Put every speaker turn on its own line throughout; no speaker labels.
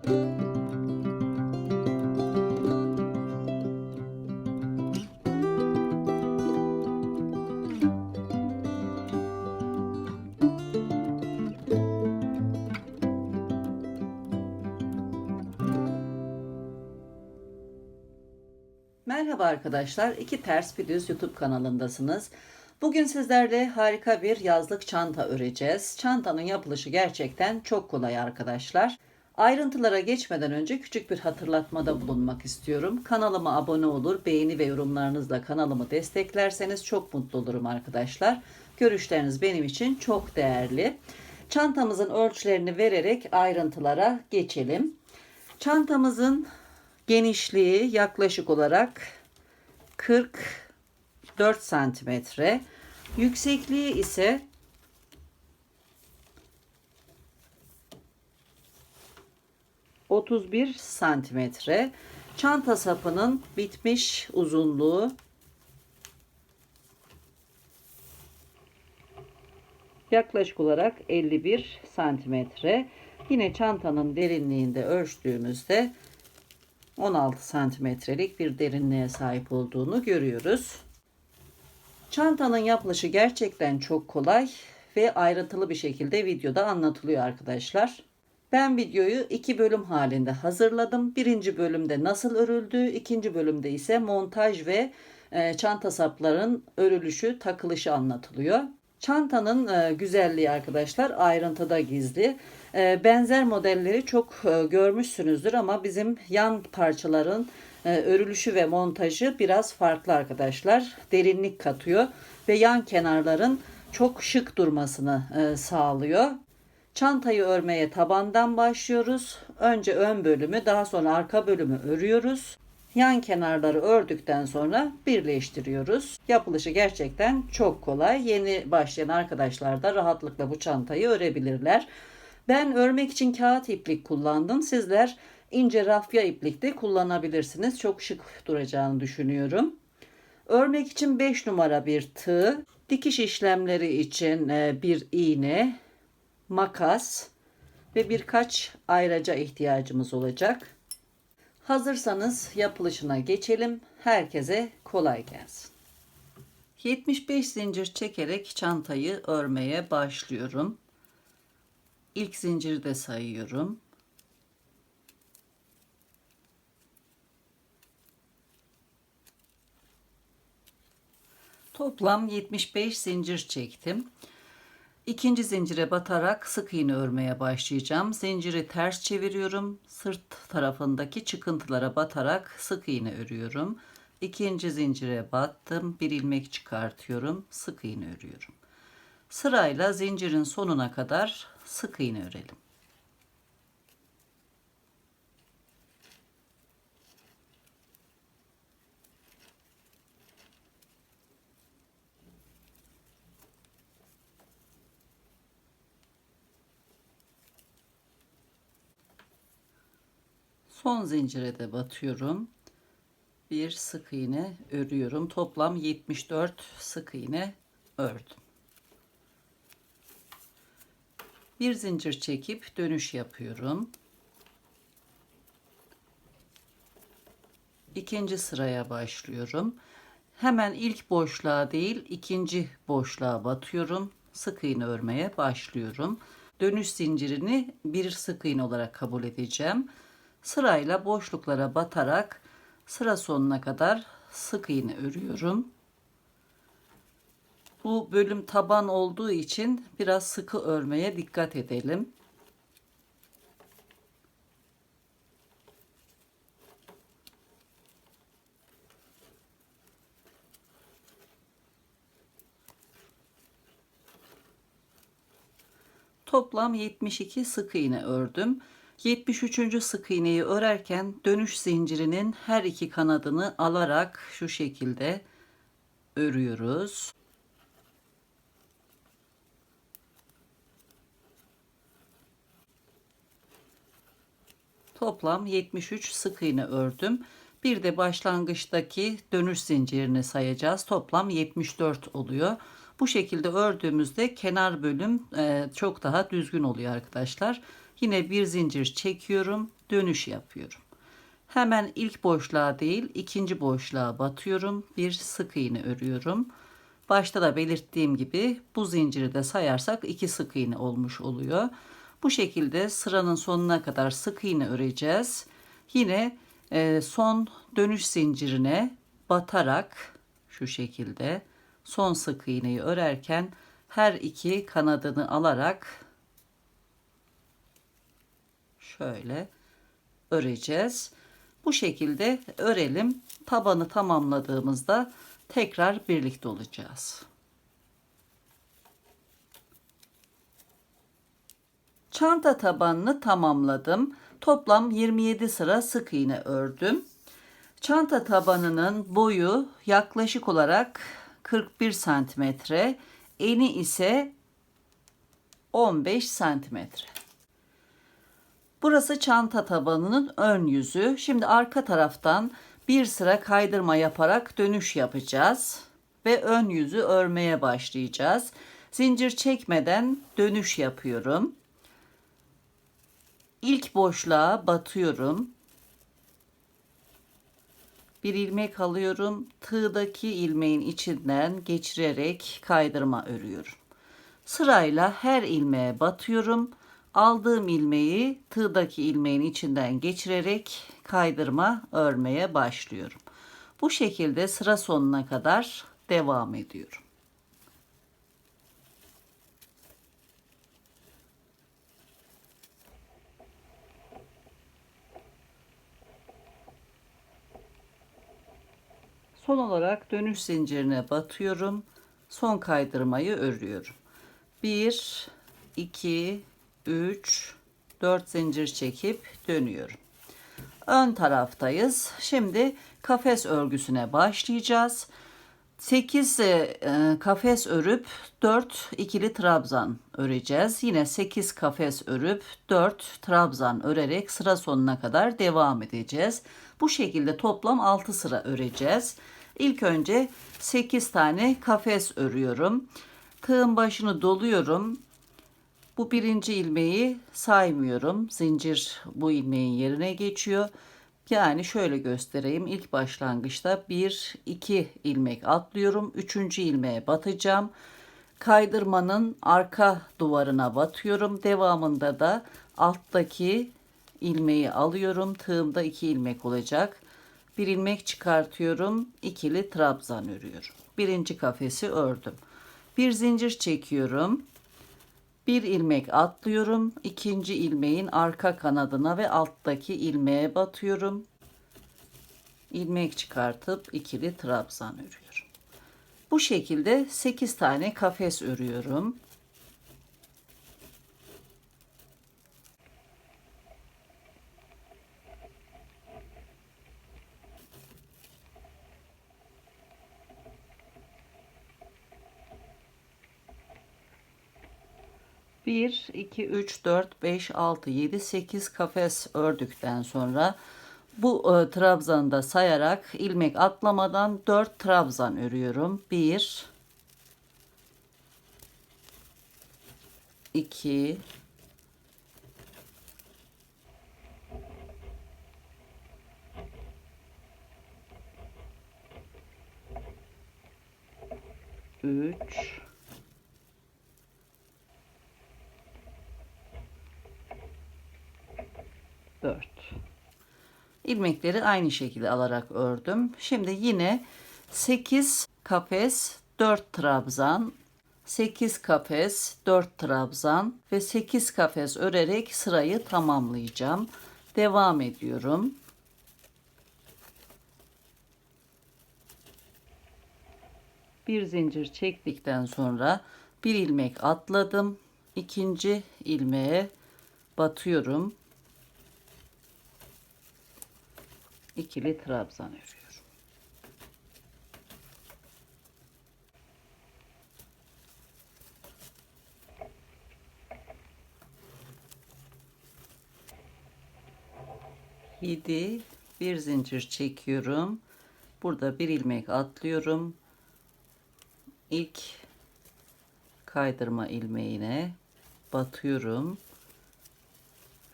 Merhaba arkadaşlar, İki Ters Bir Düz YouTube kanalındasınız. Bugün sizlerle harika bir yazlık çanta öreceğiz. Çantanın yapılışı gerçekten çok kolay arkadaşlar. Ayrıntılara geçmeden önce küçük bir hatırlatmada bulunmak istiyorum. Kanalıma abone olur, beğeni ve yorumlarınızla kanalımı desteklerseniz çok mutlu olurum arkadaşlar. Görüşleriniz benim için çok değerli. Çantamızın ölçülerini vererek ayrıntılara geçelim. Çantamızın genişliği yaklaşık olarak 44 santimetre. Yüksekliği ise 31 santimetre. Çanta sapının bitmiş uzunluğu yaklaşık olarak 51 santimetre. Yine çantanın derinliğinde ölçtüğümüzde 16 santimetrelik bir derinliğe sahip olduğunu görüyoruz. Çantanın yapılışı gerçekten çok kolay ve ayrıntılı bir şekilde videoda anlatılıyor arkadaşlar. Ben videoyu iki bölüm halinde hazırladım. Birinci bölümde nasıl örüldüğü, ikinci bölümde ise montaj ve çanta sapların örülüşü, takılışı anlatılıyor. Çantanın güzelliği arkadaşlar ayrıntıda gizli. Benzer modelleri çok görmüşsünüzdür ama bizim yan parçaların örülüşü ve montajı biraz farklı arkadaşlar. Derinlik katıyor ve yan kenarların çok şık durmasını sağlıyor. Çantayı örmeye tabandan başlıyoruz. Önce ön bölümü, daha sonra arka bölümü örüyoruz. Yan kenarları ördükten sonra birleştiriyoruz. Yapılışı gerçekten çok kolay. Yeni başlayan arkadaşlar da rahatlıkla bu çantayı örebilirler. Ben örmek için kağıt iplik kullandım. Sizler ince rafya iplik de kullanabilirsiniz. Çok şık duracağını düşünüyorum. Örmek için 5 numara bir tığ, dikiş işlemleri için bir iğne, makas ve birkaç ayraca ihtiyacımız olacak. Hazırsanız yapılışına geçelim. Herkese kolay gelsin. 75 zincir çekerek çantayı örmeye başlıyorum. İlk zinciri de sayıyorum. Toplam 75 zincir çektim. İkinci zincire batarak sık iğne örmeye başlayacağım. Zinciri ters çeviriyorum. Sırt tarafındaki çıkıntılara batarak sık iğne örüyorum. İkinci zincire battım. Bir ilmek çıkartıyorum. Sık iğne örüyorum. Sırayla zincirin sonuna kadar sık iğne örelim. Son zincire de batıyorum. Bir sık iğne örüyorum. Toplam 74 sık iğne ördüm. Bir zincir çekip dönüş yapıyorum. İkinci sıraya başlıyorum. Hemen ilk boşluğa değil, ikinci boşluğa batıyorum. Sık iğne örmeye başlıyorum. Dönüş zincirini bir sık iğne olarak kabul edeceğim. Sırayla boşluklara batarak sıra sonuna kadar sık iğne örüyorum. Bu bölüm taban olduğu için biraz sıkı örmeye dikkat edelim. Toplam 72 sık iğne ördüm. 73. sık iğneyi örerken dönüş zincirinin her iki kanadını alarak şu şekilde örüyoruz. Toplam 73 sık iğne ördüm. Bir de başlangıçtaki dönüş zincirini sayacağız. Toplam 74 oluyor. Bu şekilde ördüğümüzde kenar bölüm çok daha düzgün oluyor arkadaşlar. Yine bir zincir çekiyorum, dönüş yapıyorum. Hemen ilk boşluğa değil, ikinci boşluğa batıyorum. Bir sık iğne örüyorum. Başta da belirttiğim gibi bu zinciri de sayarsak 2 sık iğne olmuş oluyor. Bu şekilde sıranın sonuna kadar sık iğne öreceğiz. Yine son dönüş zincirine batarak şu şekilde son sık iğneyi örerken her iki kanadını alarak şöyle öreceğiz. Bu şekilde örelim. Tabanı tamamladığımızda tekrar birlikte olacağız. Çanta tabanını tamamladım. Toplam 27 sıra sık iğne ördüm. Çanta tabanının boyu yaklaşık olarak 41 santimetre, eni ise 15 santimetre. Burası çanta tabanının ön yüzü. Şimdi arka taraftan bir sıra kaydırma yaparak dönüş yapacağız ve ön yüzü örmeye başlayacağız. Zincir çekmeden dönüş yapıyorum. İlk boşluğa batıyorum. Bir ilmek alıyorum. Tığdaki ilmeğin içinden geçirerek kaydırma örüyorum. Sırayla her ilmeğe batıyorum. Aldığım ilmeği tığdaki ilmeğin içinden geçirerek kaydırma örmeye başlıyorum. Bu şekilde sıra sonuna kadar devam ediyorum. Son olarak dönüş zincirine batıyorum. Son kaydırmayı örüyorum. 1, 2, 3, 4 zincir çekip dönüyorum. Ön taraftayız. Şimdi kafes örgüsüne başlayacağız. 8 kafes örüp 4 ikili trabzan öreceğiz. Yine 8 kafes örüp 4 trabzan örerek sıra sonuna kadar devam edeceğiz. Bu şekilde toplam 6 sıra öreceğiz. İlk önce 8 tane kafes örüyorum. Tığın başını doluyorum. Bu birinci ilmeği saymıyorum. Zincir bu ilmeğin yerine geçiyor. Yani şöyle göstereyim. İlk başlangıçta 1 2 ilmek atlıyorum. 3. ilmeğe batacağım. Kaydırmanın arka duvarına batıyorum. Devamında da alttaki ilmeği alıyorum. Tığımda 2 ilmek olacak. Bir ilmek çıkartıyorum. İkili trabzan örüyorum. Birinci kafesi ördüm. Bir zincir çekiyorum. Bir ilmek atlıyorum. İkinci ilmeğin arka kanadına ve alttaki ilmeğe batıyorum. İlmek çıkartıp ikili trabzan örüyorum. Bu şekilde 8 tane kafes örüyorum. Bir, 2, 3, 4, 5, 6, 7, 8 kafes ördükten sonra bu trabzanı da sayarak ilmek atlamadan 4 trabzan örüyorum. 1 2 3 4 ilmekleri aynı şekilde alarak ördüm. Şimdi yine 8 kafes 4 trabzan, 8 kafes 4 trabzan ve 8 kafes örerek sırayı tamamlayacağım. Devam ediyorum. Bir zincir çektikten sonra bir ilmek atladım. İkinci ilmeğe batıyorum. İkili trabzan örüyorum. Yedi, bir zincir çekiyorum. Burada bir ilmek atlıyorum. İlk kaydırma ilmeğine batıyorum.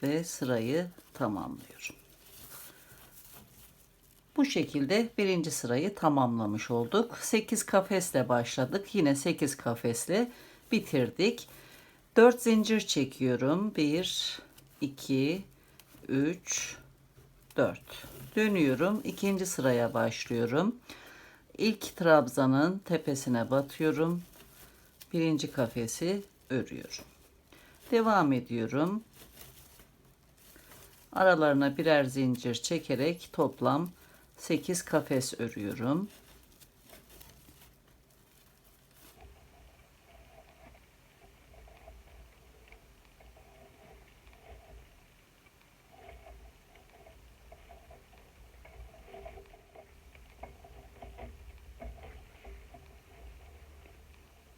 ve sırayı tamamlıyorum. Bu şekilde birinci sırayı tamamlamış olduk. 8 kafesle başladık. Yine 8 kafesle bitirdik. 4 zincir çekiyorum. 1, 2, 3, 4. Dönüyorum. İkinci sıraya başlıyorum. İlk trabzanın tepesine batıyorum. Birinci kafesi örüyorum. Devam ediyorum. Aralarına birer zincir çekerek toplam 8 kafes örüyorum.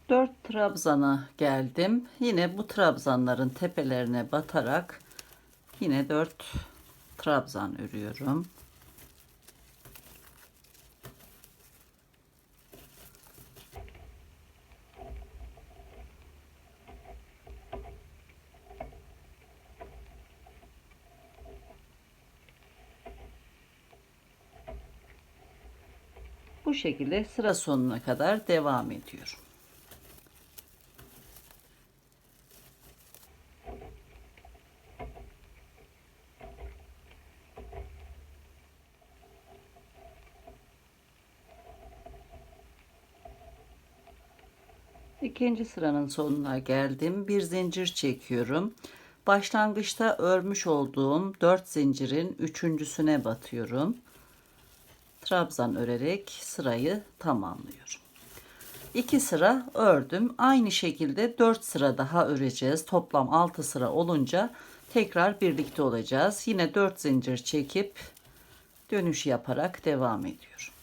Dört trabzana geldim. Yine bu trabzanların tepelerine batarak yine 4 trabzan örüyorum. Bu şekilde sıra sonuna kadar devam ediyorum. İkinci sıranın sonuna geldim. Bir zincir çekiyorum. Başlangıçta örmüş olduğum 4 zincirin üçüncüsüne batıyorum. Trabzan örerek sırayı tamamlıyorum. 2 sıra ördüm. Aynı şekilde 4 sıra daha öreceğiz. Toplam 6 sıra olunca tekrar birlikte olacağız. Yine 4 zincir çekip dönüş yaparak devam ediyorum.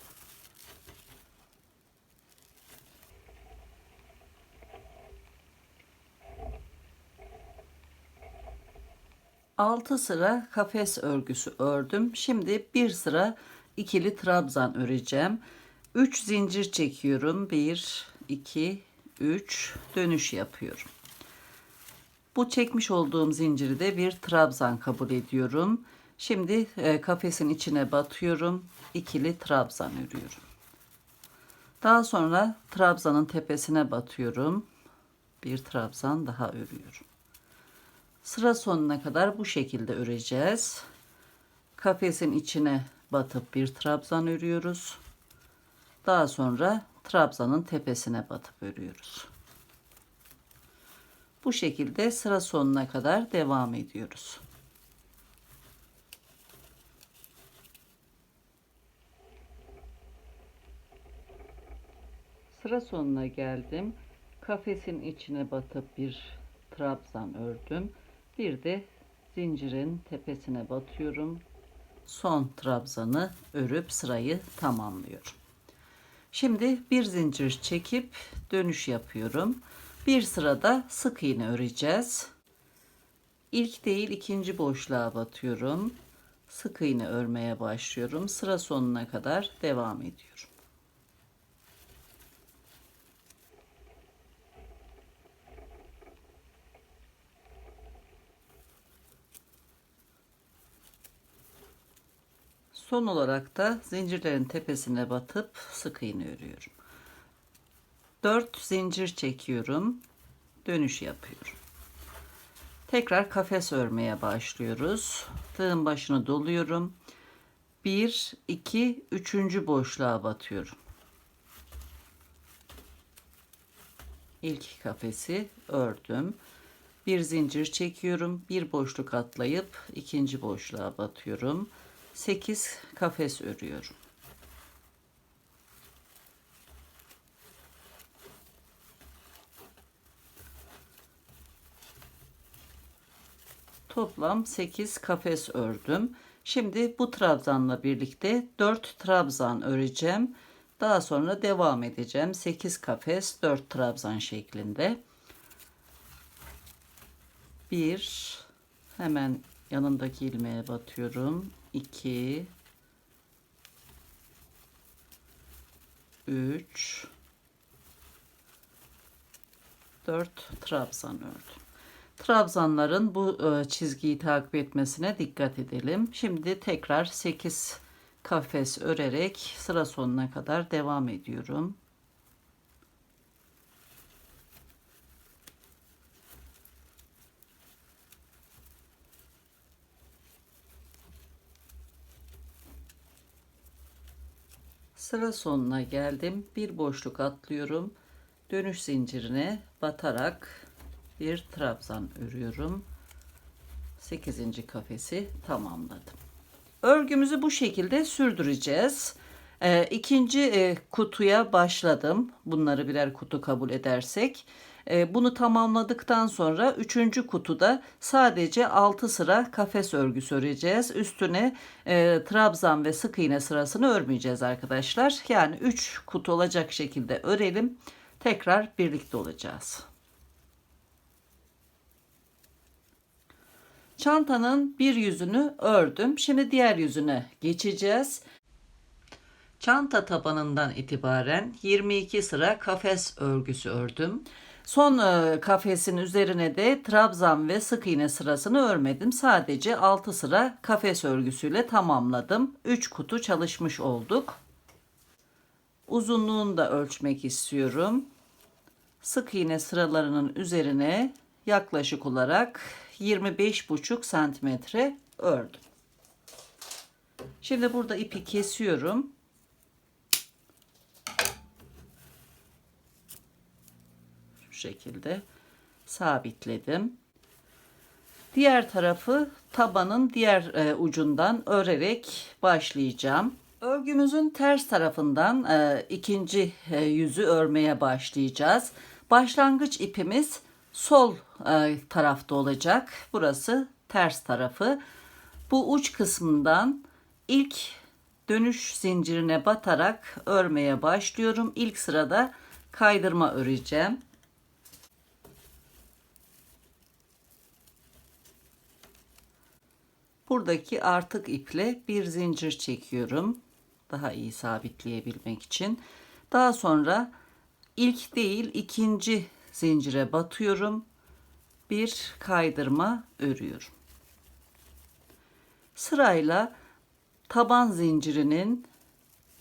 Altı sıra kafes örgüsü ördüm. Şimdi bir sıra ikili trabzan öreceğim. 3 zincir çekiyorum. 1, 2, 3 dönüş yapıyorum. Bu çekmiş olduğum zinciri de bir trabzan kabul ediyorum. Şimdi kafesin içine batıyorum. İkili trabzan örüyorum. Daha sonra trabzanın tepesine batıyorum. Bir trabzan daha örüyorum. Sıra sonuna kadar bu şekilde öreceğiz. Kafesin içine batıp bir trabzan örüyoruz. Daha sonra trabzanın tepesine batıp örüyoruz. Bu şekilde sıra sonuna kadar devam ediyoruz. Sıra sonuna geldim. Kafesin içine batıp bir trabzan ördüm. Bir de zincirin tepesine batıyorum. Son trabzanı örüp sırayı tamamlıyorum. Şimdi bir zincir çekip dönüş yapıyorum. Bir sırada sık iğne öreceğiz. İlk değil ikinci boşluğa batıyorum. Sık iğne örmeye başlıyorum. Sıra sonuna kadar devam ediyorum. Son olarak da zincirlerin tepesine batıp sık iğne örüyorum. 4 zincir çekiyorum. Dönüş yapıyorum. Tekrar kafes örmeye başlıyoruz. Tığın başını doluyorum. 1, 2, 3. boşluğa batıyorum. İlk kafesi ördüm. Bir zincir çekiyorum. Bir boşluk atlayıp ikinci boşluğa batıyorum. 8 kafes örüyorum. Toplam 8 kafes ördüm. Şimdi bu trabzanla birlikte 4 trabzan öreceğim. Daha sonra devam edeceğim. 8 kafes 4 trabzan şeklinde. 1, hemen yanındaki ilmeğe batıyorum. 2, 3, 4 trabzan ördüm. Trabzanların bu çizgiyi takip etmesine dikkat edelim. Şimdi tekrar 8 kafes örerek sıra sonuna kadar devam ediyorum. Sıra sonuna geldim. Bir boşluk atlıyorum. Dönüş zincirine batarak bir trabzan örüyorum. 8. kafesi tamamladım. Örgümüzü bu şekilde sürdüreceğiz. İkinci kutuya başladım. Bunları birer kutu kabul edersek. Bunu tamamladıktan sonra üçüncü kutuda sadece 6 sıra kafes örgüsü öreceğiz. Üstüne trabzan ve sık iğne sırasını örmeyeceğiz arkadaşlar. Yani 3 kutu olacak şekilde örelim. Tekrar birlikte olacağız. Çantanın bir yüzünü ördüm. Şimdi diğer yüzüne geçeceğiz. Çanta tabanından itibaren 22 sıra kafes örgüsü ördüm. Son kafesin üzerine de trabzan ve sık iğne sırasını örmedim. Sadece 6 sıra kafes örgüsüyle tamamladım. 3 kutu çalışmış olduk. Uzunluğunu da ölçmek istiyorum. Sık iğne sıralarının üzerine yaklaşık olarak 25,5 santimetre ördüm. Şimdi burada ipi kesiyorum. Şu şekilde sabitledim. Diğer tarafı tabanın diğer ucundan örerek başlayacağım. Örgümüzün ters tarafından ikinci yüzü örmeye başlayacağız. Başlangıç ipimiz sol tarafta olacak. Burası ters tarafı. Bu uç kısmından ilk dönüş zincirine batarak örmeye başlıyorum. İlk sırada kaydırma öreceğim. Buradaki artık iple bir zincir çekiyorum. Daha iyi sabitleyebilmek için. Daha sonra ilk değil ikinci zincire batıyorum. Bir kaydırma örüyorum. Sırayla taban zincirinin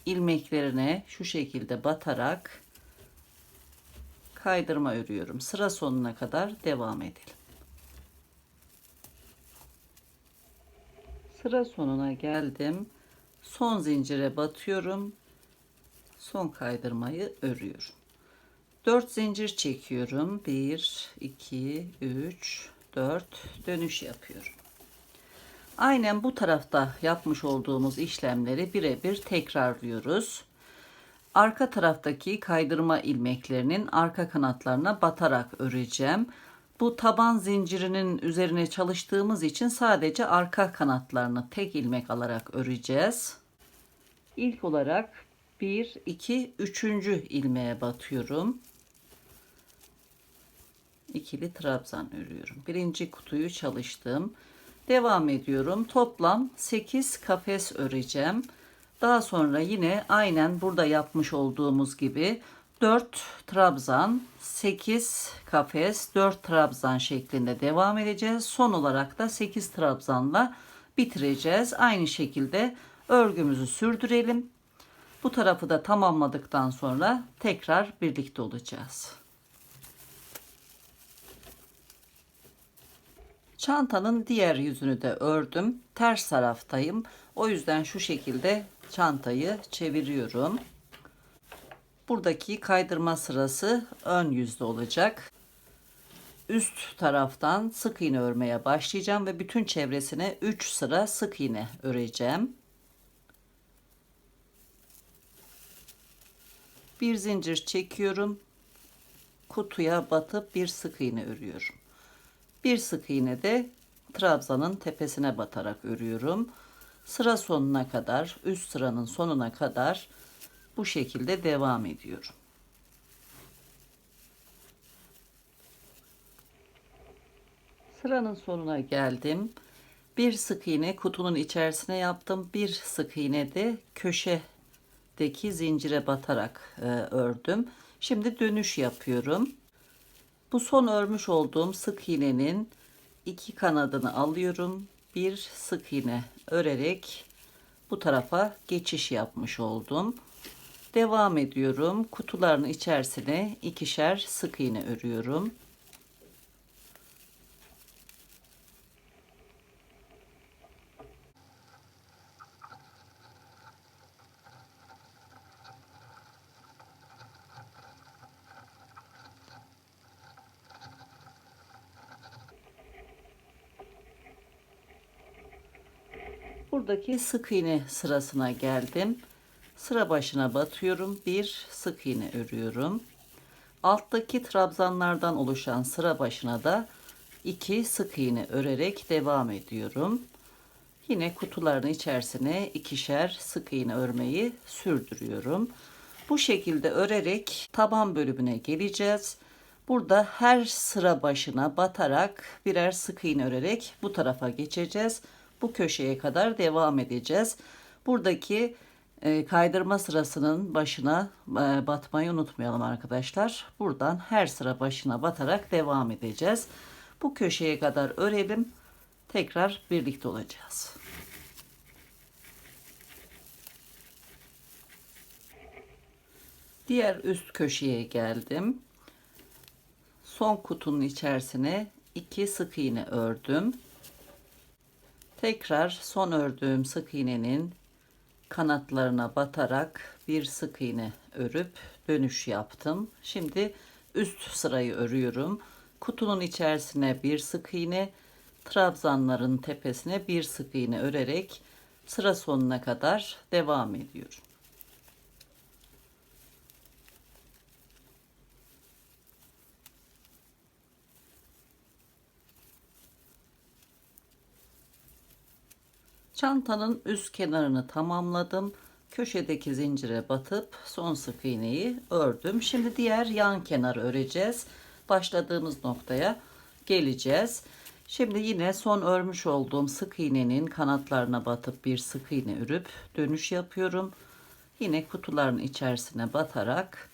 ilmeklerine şu şekilde batarak kaydırma örüyorum. Sıra sonuna kadar devam edelim. Sıra sonuna geldim. Son zincire batıyorum. Son kaydırmayı örüyorum. 4 zincir çekiyorum. 1, 2, 3, 4 dönüş yapıyorum. Aynen bu tarafta yapmış olduğumuz işlemleri birebir tekrarlıyoruz. Arka taraftaki kaydırma ilmeklerinin arka kanatlarına batarak öreceğim. Bu taban zincirinin üzerine çalıştığımız için sadece arka kanatlarını tek ilmek alarak öreceğiz. İlk olarak 1, 2, 3. ilmeğe batıyorum. İkili trabzan örüyorum. Birinci kutuyu çalıştım. Devam ediyorum. Toplam 8 kafes öreceğim. Daha sonra yine aynen burada yapmış olduğumuz gibi 4 trabzan, 8 kafes, 4 trabzan şeklinde devam edeceğiz. Son olarak da 8 trabzanla bitireceğiz. Aynı şekilde örgümüzü sürdürelim. Bu tarafı da tamamladıktan sonra tekrar birlikte olacağız. Çantanın diğer yüzünü de ördüm. Ters taraftayım. O yüzden şu şekilde çantayı çeviriyorum. Buradaki kaydırma sırası ön yüzde olacak. Üst taraftan sık iğne örmeye başlayacağım ve bütün çevresine 3 sıra sık iğne öreceğim. Bir zincir çekiyorum. Kutuya batıp bir sık iğne örüyorum. Bir sık iğne de trabzanın tepesine batarak örüyorum. Sıra sonuna kadar, üst sıranın sonuna kadar bu şekilde devam ediyorum. Sıranın sonuna geldim. Bir sık iğne kutunun içerisine yaptım. Bir sık iğne de köşedeki zincire batarak ördüm. Şimdi dönüş yapıyorum. Bu son örmüş olduğum sık iğnenin iki kanadını alıyorum. Bir sık iğne örerek bu tarafa geçiş yapmış oldum. Devam ediyorum. Kutuların içerisine ikişer sık iğne örüyorum. Buradaki sık iğne sırasına geldim. Sıra başına batıyorum. Bir sık iğne örüyorum. Alttaki trabzanlardan oluşan sıra başına da 2 sık iğne örerek devam ediyorum. Yine kutuların içerisine ikişer sık iğne örmeyi sürdürüyorum. Bu şekilde örerek taban bölümüne geleceğiz. Burada her sıra başına batarak birer sık iğne örerek bu tarafa geçeceğiz. Bu köşeye kadar devam edeceğiz. Buradaki kaydırma sırasının başına batmayı unutmayalım arkadaşlar. Buradan her sıra başına batarak devam edeceğiz. Bu köşeye kadar örelim. Tekrar birlikte olacağız. Diğer üst köşeye geldim. Son kutunun içerisine 2 sık iğne ördüm. Tekrar son ördüğüm sık iğnenin kanatlarına batarak bir sık iğne örüp dönüş yaptım. Şimdi üst sırayı örüyorum. Kutunun içerisine bir sık iğne, trabzanların tepesine bir sık iğne örerek sıra sonuna kadar devam ediyorum. Çantanın üst kenarını tamamladım. Köşedeki zincire batıp son sık iğneyi ördüm. Şimdi diğer yan kenarı öreceğiz. Başladığımız noktaya geleceğiz. Şimdi yine son örmüş olduğum sık iğnenin kanatlarına batıp bir sık iğne örüp dönüş yapıyorum. Yine kutuların içerisine batarak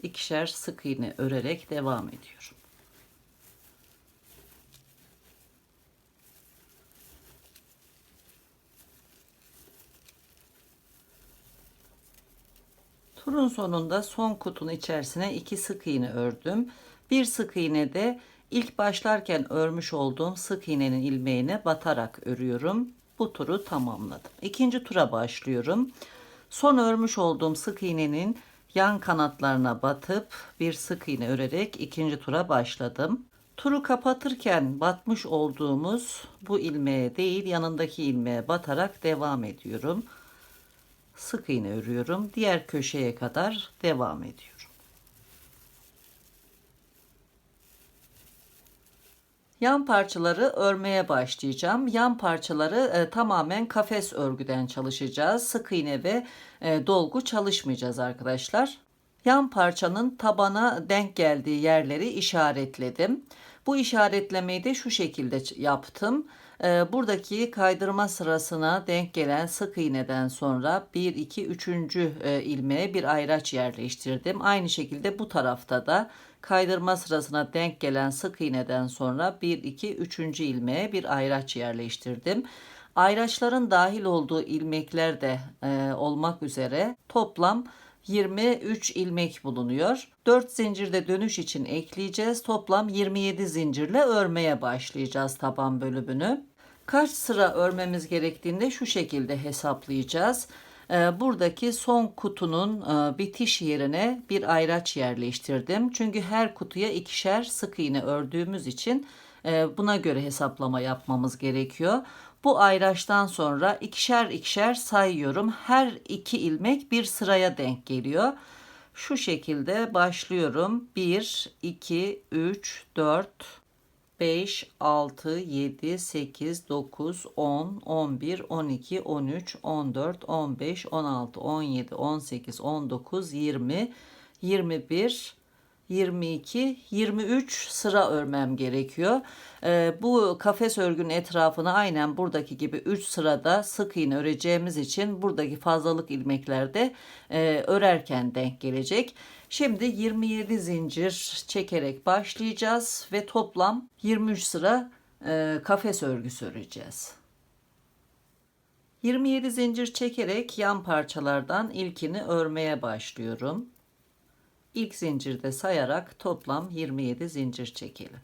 ikişer sık iğne örerek devam ediyorum. Turun sonunda son kutunun içerisine 2 sık iğne ördüm. Bir sık iğne de ilk başlarken örmüş olduğum sık iğnenin ilmeğine batarak örüyorum. Bu turu tamamladım. İkinci tura başlıyorum. Son örmüş olduğum sık iğnenin yan kanatlarına batıp bir sık iğne örerek ikinci tura başladım. Turu kapatırken batmış olduğumuz bu ilmeğe değil yanındaki ilmeğe batarak devam ediyorum. Sık iğne örüyorum. Diğer köşeye kadar devam ediyorum. Yan parçaları örmeye başlayacağım. Yan parçaları tamamen kafes örgüden çalışacağız. Sık iğne ve dolgu çalışmayacağız arkadaşlar. Yan parçanın tabana denk geldiği yerleri işaretledim. Bu işaretlemeyi de şu şekilde yaptım. Buradaki kaydırma sırasına denk gelen sık iğneden sonra 1, 2, 3. ilmeğe bir ayraç yerleştirdim. Aynı şekilde bu tarafta da kaydırma sırasına denk gelen sık iğneden sonra 1, 2, 3. ilmeğe bir ayraç yerleştirdim. Ayraçların dahil olduğu ilmekler de olmak üzere toplam 23 ilmek bulunuyor. 4 zincirde dönüş için ekleyeceğiz. Toplam 27 zincirle örmeye başlayacağız taban bölümünü. Kaç sıra örmemiz gerektiğinde şu şekilde hesaplayacağız. Buradaki son kutunun bitiş yerine bir ayraç yerleştirdim. Çünkü her kutuya ikişer sık iğne ördüğümüz için buna göre hesaplama yapmamız gerekiyor. Bu ayraçtan sonra ikişer ikişer sayıyorum. Her iki ilmek bir sıraya denk geliyor. Şu şekilde başlıyorum. 1, 2, 3, 4, 5, 6, 7, 8, 9, 10, 11, 12, 13, 14, 15, 16, 17, 18, 19, 20, 21, 22, 23 sıra örmem gerekiyor. Bu kafes örgünün etrafına aynen buradaki gibi 3 sırada sık iğne öreceğimiz için buradaki fazlalık ilmeklerde örerken denk gelecek. Şimdi 27 zincir çekerek başlayacağız ve toplam 23 sıra kafes örgüsü öreceğiz. 27 zincir çekerek yan parçalardan ilkini örmeye başlıyorum. İlk zincirde sayarak toplam 27 zincir çekelim.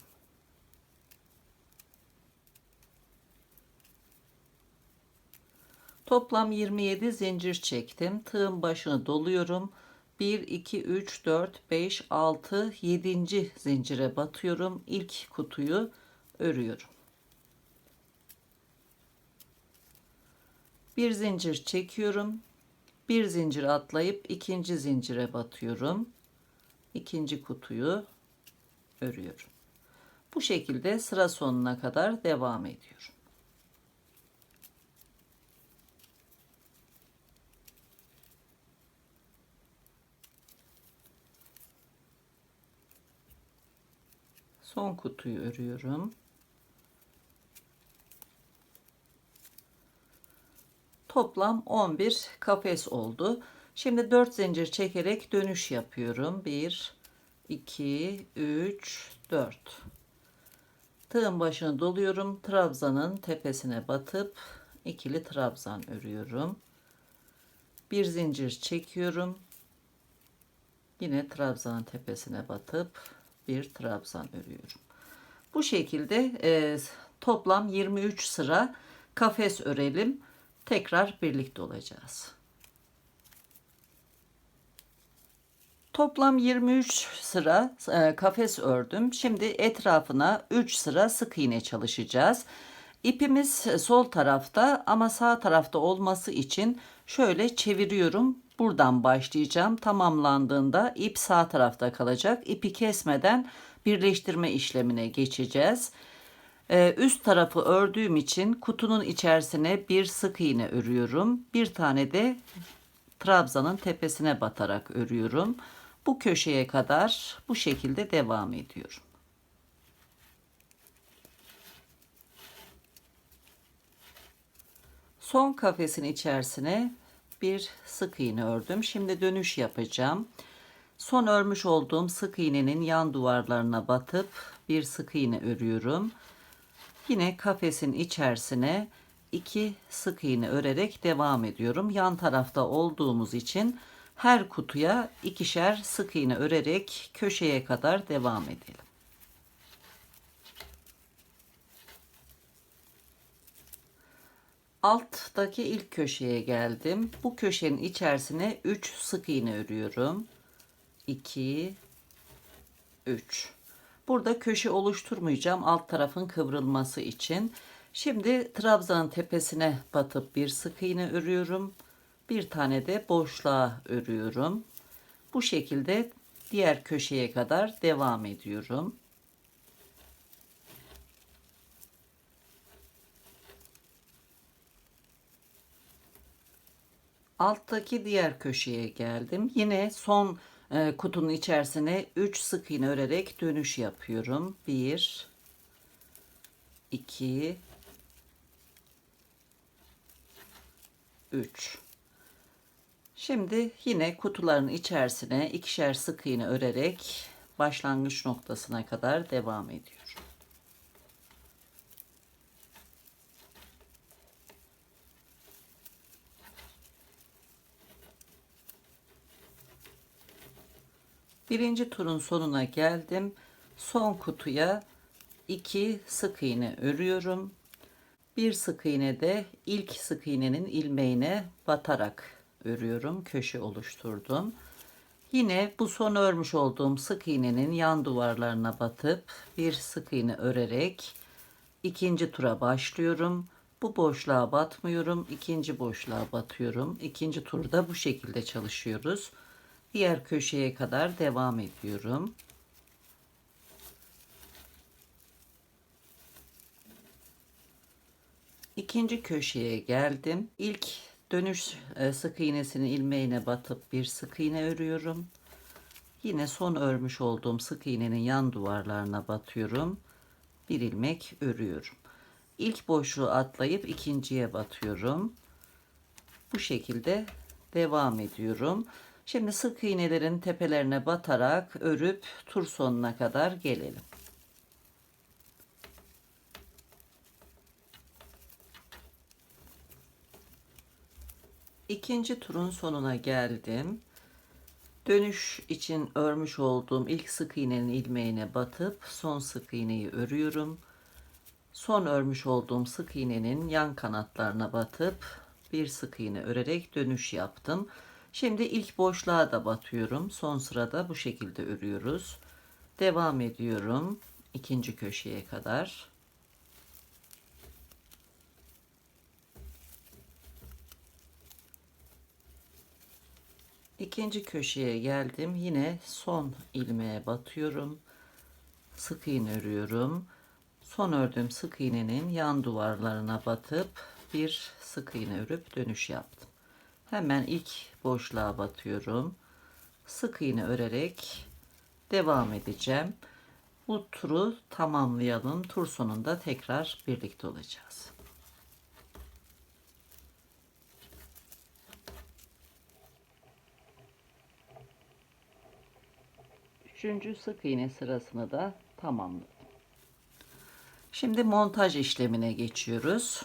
Toplam 27 zincir çektim. Tığın başını doluyorum. 1, 2, 3, 4, 5, 6, 7. zincire batıyorum. İlk kutuyu örüyorum. Bir zincir çekiyorum. Bir zincir atlayıp ikinci zincire batıyorum. İkinci kutuyu örüyorum. Bu şekilde sıra sonuna kadar devam ediyorum. Son kutuyu örüyorum. Toplam 11 kafes oldu. Şimdi 4 zincir çekerek dönüş yapıyorum. 1, 2, 3, 4. Tığın başını doluyorum. Trabzanın tepesine batıp ikili trabzan örüyorum. Bir zincir çekiyorum. Yine trabzanın tepesine batıp bir trabzan örüyorum. Bu şekilde toplam 23 sıra kafes örelim. Tekrar birlikte olacağız. Toplam 23 sıra kafes ördüm. Şimdi etrafına 3 sıra sık iğne çalışacağız. İpimiz sol tarafta ama sağ tarafta olması için şöyle çeviriyorum. Buradan başlayacağım. Tamamlandığında ip sağ tarafta kalacak. İpi kesmeden birleştirme işlemine geçeceğiz. Üst tarafı ördüğüm için kutunun içerisine bir sık iğne örüyorum. Bir tane de trabzanın tepesine batarak örüyorum. Bu köşeye kadar bu şekilde devam ediyorum. Son kafesin içerisine bir sık iğne ördüm. Şimdi dönüş yapacağım. Son örmüş olduğum sık iğnenin yan duvarlarına batıp bir sık iğne örüyorum. Yine kafesin içerisine 2 sık iğne örerek devam ediyorum. Yan tarafta olduğumuz için her kutuya ikişer sık iğne örerek köşeye kadar devam edelim. Alttaki ilk köşeye geldim. Bu köşenin içerisine 3 sık iğne örüyorum. 2, 3. Burada köşe oluşturmayacağım alt tarafın kıvrılması için. Şimdi trabzanın tepesine batıp bir sık iğne örüyorum. Bir tane de boşluğa örüyorum. Bu şekilde diğer köşeye kadar devam ediyorum. Alttaki diğer köşeye geldim. Yine son kutunun içerisine 3 sık iğne örerek dönüş yapıyorum. 1, 2, 3. Şimdi yine kutuların içerisine ikişer sık iğne örerek başlangıç noktasına kadar devam ediyorum. Birinci turun sonuna geldim. Son kutuya 2 sık iğne örüyorum. Bir sık iğne de ilk sık iğnenin ilmeğine batarak örüyorum. Köşe oluşturdum. Yine bu son örmüş olduğum sık iğnenin yan duvarlarına batıp bir sık iğne örerek ikinci tura başlıyorum. Bu boşluğa batmıyorum. İkinci boşluğa batıyorum. İkinci turda bu şekilde çalışıyoruz. Diğer köşeye kadar devam ediyorum. İkinci köşeye geldim. İlk dönüş sık iğnesinin ilmeğine batıp bir sık iğne örüyorum. Yine son örmüş olduğum sık iğnenin yan duvarlarına batıyorum. Bir ilmek örüyorum. İlk boşluğu atlayıp ikinciye batıyorum. Bu şekilde devam ediyorum. Şimdi sık iğnelerin tepelerine batarak örüp tur sonuna kadar gelelim. İkinci turun sonuna geldim. Dönüş için örmüş olduğum ilk sık iğnenin ilmeğine batıp son sık iğneyi örüyorum. Son örmüş olduğum sık iğnenin yan kanatlarına batıp bir sık iğne örerek dönüş yaptım. Şimdi ilk boşluğa da batıyorum. Son sırada bu şekilde örüyoruz. Devam ediyorum ikinci köşeye kadar. İkinci köşeye geldim. Yine son ilmeğe batıyorum. Sık iğne örüyorum. Son ördüğüm sık iğnenin yan duvarlarına batıp bir sık iğne örüp dönüş yaptım. Hemen ilk boşluğa batıyorum. Sık iğne örerek devam edeceğim. Bu turu tamamlayalım. Tur sonunda tekrar birlikte olacağız. Üçüncü sık iğne sırasını da tamamladım. Şimdi montaj işlemine geçiyoruz.